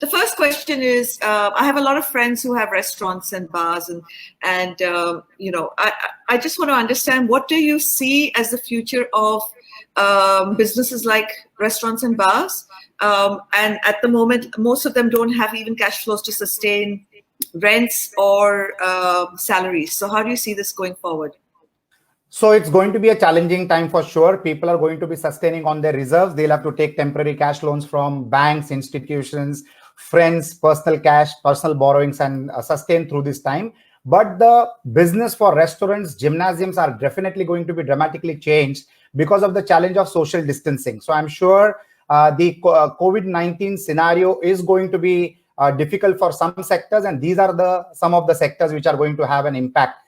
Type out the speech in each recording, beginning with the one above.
The first question is, I have a lot of friends who have restaurants and bars, and I just want to understand, what do you see as the future of businesses like restaurants and bars? And at the moment, most of them don't have even cash flows to sustain rents or salaries. So how do you see this going forward? So it's going to be a challenging time for sure. People are going to be sustaining on their reserves. They'll have to take temporary cash loans from banks, institutions, friends, personal cash, personal borrowings, and sustain through this time. But the business for restaurants, gymnasiums are definitely going to be dramatically changed because of the challenge of social distancing. So I'm sure the COVID-19 scenario is going to be difficult for some sectors, and these are some of the sectors which are going to have an impact.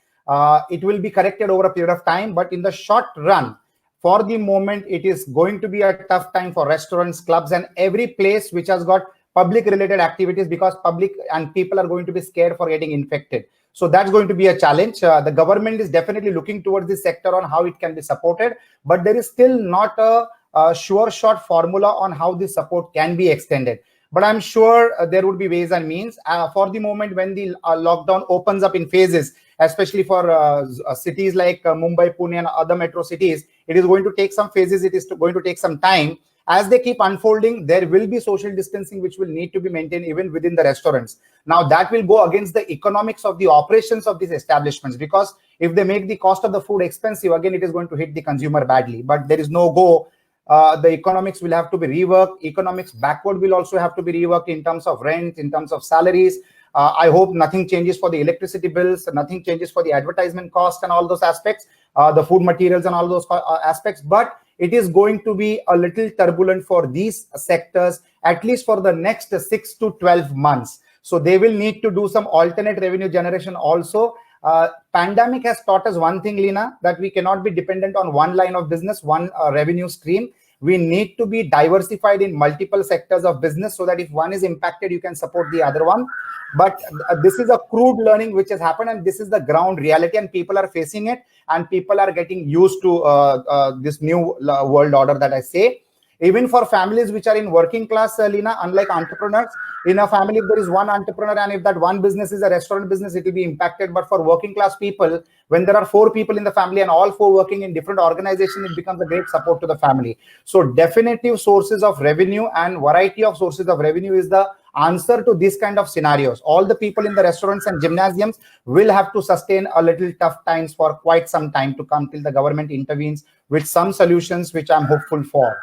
It will be corrected over a period of time, but in the short run, for the moment, it is going to be a tough time for restaurants, clubs, and every place which has got public related activities, because public and people are going to be scared for getting infected. So that's going to be a challenge. The government is definitely looking towards this sector on how it can be supported, but there is still not a sure shot formula on how this support can be extended. But I'm sure there would be ways and means. For the moment, when the lockdown opens up in phases, especially for cities like Mumbai, Pune, and other metro cities, it is going to take some phases. It is going to take some time. As they keep unfolding, there will be social distancing which will need to be maintained even within the restaurants. Now, that will go against the economics of the operations of these establishments, because if they make the cost of the food expensive, again, it is going to hit the consumer badly. But there is no go. The economics will have to be reworked. Economics backward will also have to be reworked in terms of rent, in terms of salaries. I hope nothing changes for the electricity bills, nothing changes for the advertisement cost and all those aspects, the food materials and all those aspects. But it is going to be a little turbulent for these sectors, at least for the next 6 to 12 months. So they will need to do some alternate revenue generation also. Pandemic has taught us one thing, Lina, that we cannot be dependent on one line of business, one revenue stream. We need to be diversified in multiple sectors of business, so that if one is impacted, you can support the other one. But this is a crude learning which has happened, and this is the ground reality, and people are facing it, and people are getting used to this new world order that I say. Even for families which are in working class, Lina, unlike entrepreneurs, in a family, if there is one entrepreneur and if that one business is a restaurant business, it will be impacted. But for working class people, when there are 4 people in the family and all 4 working in different organizations, it becomes a great support to the family. So definitive sources of revenue and variety of sources of revenue is the answer to this kind of scenarios. All the people in the restaurants and gymnasiums will have to sustain a little tough times for quite some time to come till the government intervenes with some solutions, which I'm hopeful for.